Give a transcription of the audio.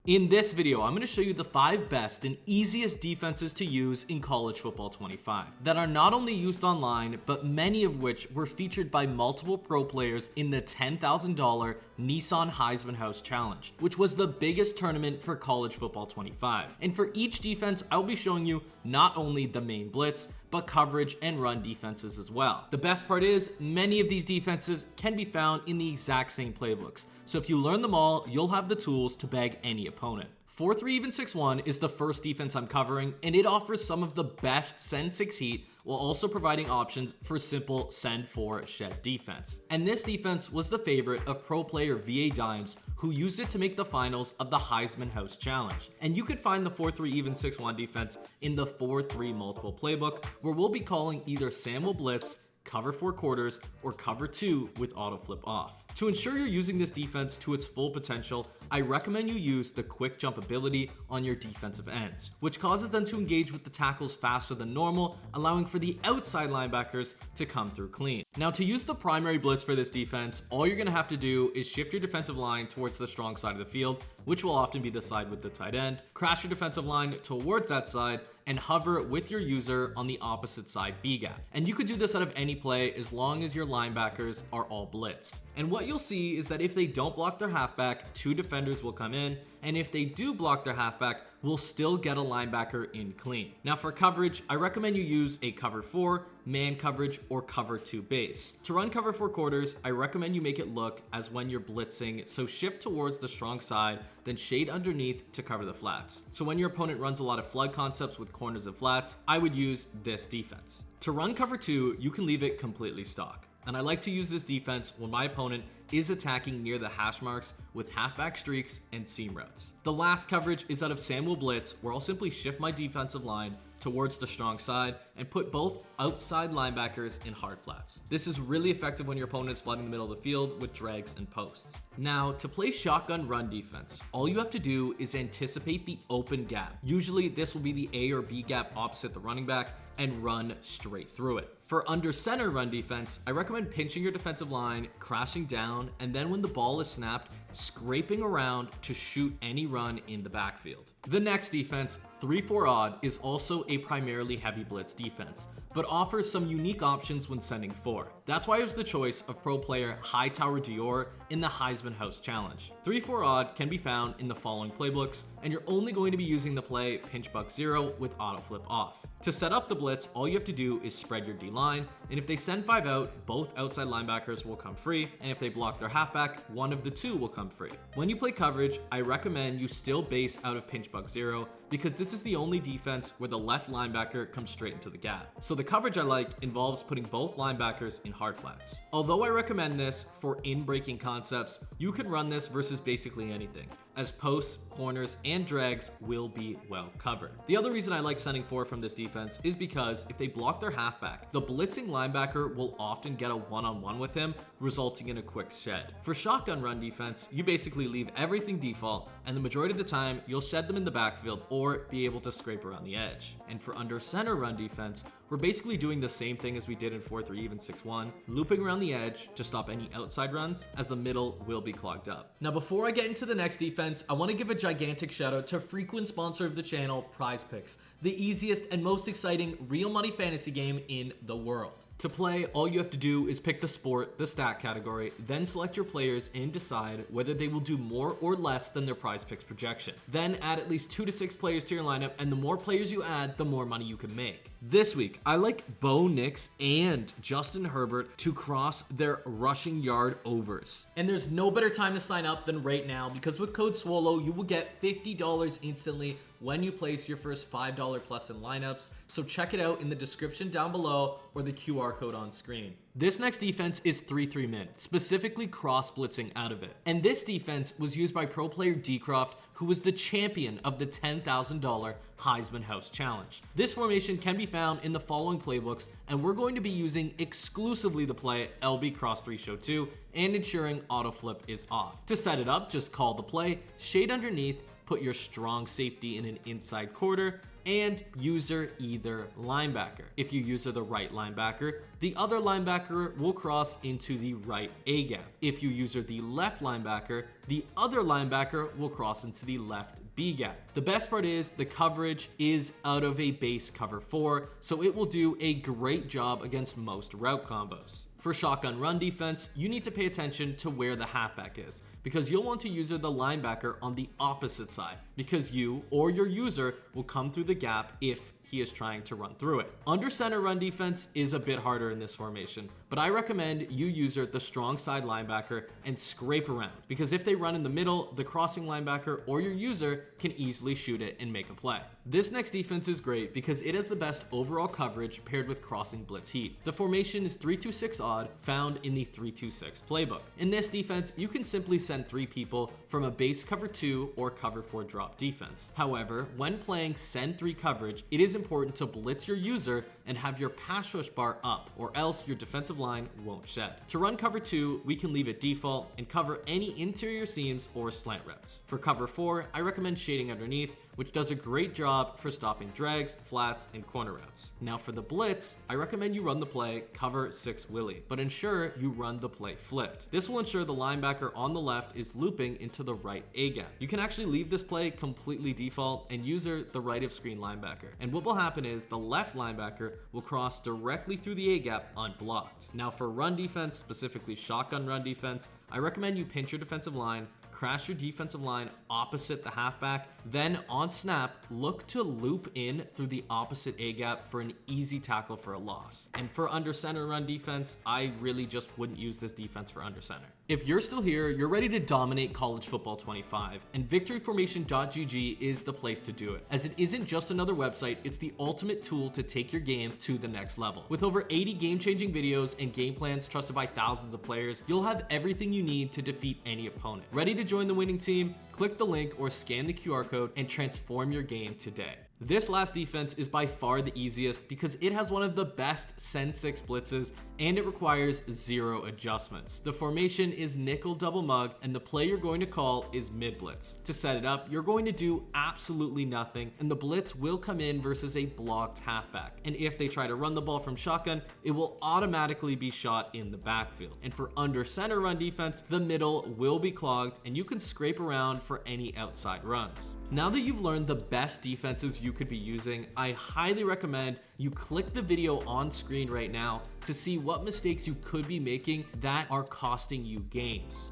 In this video, I'm going to show you the 5 best and easiest defenses to use in college football 25 that are not only used online, but many of which were featured by multiple pro players in the $10,000 Nissan Heisman House Challenge, which was the biggest tournament for college football 25. And for each defense, I'll be showing you not only the main blitz, but coverage and run defenses as well. The best part is many of these defenses can be found in the exact same playbooks. So if you learn them all, you'll have the tools to bag any opponent. 4-3 even 6-1 is the first defense I'm covering, and it offers some of the best send 6 heat while also providing options for simple send 4 shed defense. And this defense was the favorite of pro player VA Dimes, who used it to make the finals of the Heisman House Challenge. And you could find the 4-3 even 6-1 defense in the 4-3 multiple playbook, where we'll be calling either Sam will blitz, cover 4 quarters, or cover 2 with auto flip off. To ensure you're using this defense to its full potential, I recommend you use the quick jump ability on your defensive ends, which causes them to engage with the tackles faster than normal, allowing for the outside linebackers to come through clean. Now, to use the primary blitz for this defense, all you're going to have to do is shift your defensive line towards the strong side of the field, which will often be the side with the tight end, crash your defensive line towards that side, and hover with your user on the opposite side B gap. And you could do this out of any play as long as your linebackers are all blitzed. And what you'll see is that if they don't block their halfback, 2 defenders will come in, and if they do block their halfback, we'll still get a linebacker in clean. Now for coverage, I recommend you use a cover 4, man coverage, or cover 2 base. To run cover 4 quarters, I recommend you make it look as when you're blitzing, so shift towards the strong side, then shade underneath to cover the flats. So when your opponent runs a lot of flood concepts with corners and flats, I would use this defense. To run cover 2, you can leave it completely stock. And I like to use this defense when my opponent is attacking near the hash marks with halfback streaks and seam routes. The last coverage is out of Sam will blitz, where I'll simply shift my defensive line towards the strong side and put both outside linebackers in hard flats. This is really effective when your opponent is flooding the middle of the field with drags and posts. Now, to play shotgun run defense, all you have to do is anticipate the open gap. Usually this will be the A or B gap opposite the running back, and run straight through it. For under center run defense, I recommend pinching your defensive line, crashing down, and then when the ball is snapped, scraping around to shoot any run in the backfield. The next defense, 3-4 odd, is also a primarily heavy blitz defense, but offers some unique options when sending 4. That's why it was the choice of pro player Hightower Dior in the Heisman House Challenge. 3-4 odd can be found in the following playbooks, and you're only going to be using the play pinch buck 0 with auto flip off. To set up the blitz, all you have to do is spread your D line, and if they send 5 out, both outside linebackers will come free, and if they block their halfback, one of the 2 will come free. When you play coverage, I recommend you still base out of pinch buck 0, because this is the only defense where the left linebacker comes straight into the gap. So the coverage I like involves putting both linebackers in hard flats. Although I recommend this for in-breaking concepts, you can run this versus basically anything, as posts, corners, and drags will be well covered. The other reason I like sending 4 from this defense is because if they block their halfback, the blitzing linebacker will often get a one-on-one with him, resulting in a quick shed. For shotgun run defense, you basically leave everything default, and the majority of the time, you'll shed them in the backfield or be able to scrape around the edge. And for under center run defense, we're basically doing the same thing as we did in 4-3 even 6-1, looping around the edge to stop any outside runs, as the middle will be clogged up. Now before I get into the next defense, I want to give a gigantic shout out to frequent sponsor of the channel, PrizePicks, the easiest and most exciting real money fantasy game in the world. To play, all you have to do is pick the sport, the stat category, then select your players and decide whether they will do more or less than their PrizePicks projection. Then add at least 2 to 6 players to your lineup, and the more players you add, the more money you can make. This week, I like Bo Nix and Justin Herbert to cross their rushing yard overs. And there's no better time to sign up than right now, because with code SWOLO, you will get $50 instantly when you place your first $5 plus in lineups. So check it out in the description down below or the QR code on screen. This next defense is 3-3 mid, specifically cross blitzing out of it. And this defense was used by pro player Decroft, who was the champion of the $10,000 Heisman House Challenge. This formation can be found in the following playbooks, and we're going to be using exclusively the play LB Cross 3 Show 2 and ensuring auto flip is off. To set it up, just call the play, shade underneath, put your strong safety in an inside quarter, and user either linebacker. If you user the right linebacker, the other linebacker will cross into the right A gap. If you user the left linebacker, the other linebacker will cross into the left B gap. The best part is the coverage is out of a base cover 4, so it will do a great job against most route combos. For shotgun run defense, you need to pay attention to where the halfback is, because you'll want to user the linebacker on the opposite side, because you or your user will come through the gap if he is trying to run through it. Under center run defense is a bit harder in this formation, but I recommend you user the strong side linebacker and scrape around, because if they run in the middle, the crossing linebacker or your user can easily shoot it and make a play. This next defense is great because it has the best overall coverage paired with crossing blitz heat. The formation is 3-2-6 odd, found in the 3-2-6 playbook. In this defense, you can simply send 3 people from a base cover 2 or cover 4 drop defense. However, when playing send 3 coverage, it is important to blitz your user and have your pass rush bar up, or else your defensive line won't shed. To run cover 2, we can leave it default and cover any interior seams or slant routes. For cover 4, I recommend shading underneath, which does a great job for stopping drags, flats, and corner routes. Now for the blitz, I recommend you run the play cover 6 Willie, but ensure you run the play flipped. This will ensure the linebacker on the left is looping into the right A gap. You can actually leave this play completely default and user the right of screen linebacker. And what will happen is the left linebacker will cross directly through the A gap unblocked. Now for run defense, specifically shotgun run defense, I recommend you pinch your defensive line, crash your defensive line opposite the halfback, then on snap, look to loop in through the opposite A gap for an easy tackle for a loss. And for under center run defense, I really just wouldn't use this defense for under center. If you're still here, you're ready to dominate college football 25, and victoryformation.gg is the place to do it, as it isn't just another website, it's the ultimate tool to take your game to the next level. With over 80 game-changing videos and game plans trusted by thousands of players, you'll have everything you need to defeat any opponent. Ready to join the winning team? Click the link or scan the QR code and transform your game today. This last defense is by far the easiest because it has one of the best send 6 blitzes and it requires 0 adjustments. The formation is nickel double mug and the play you're going to call is mid blitz. To set it up, you're going to do absolutely nothing and the blitz will come in versus a blocked halfback. And if they try to run the ball from shotgun, it will automatically be shot in the backfield. And for under center run defense, the middle will be clogged and you can scrape around for any outside runs. Now that you've learned the best defenses you could be using, I highly recommend you click the video on screen right now to see what mistakes you could be making that are costing you games.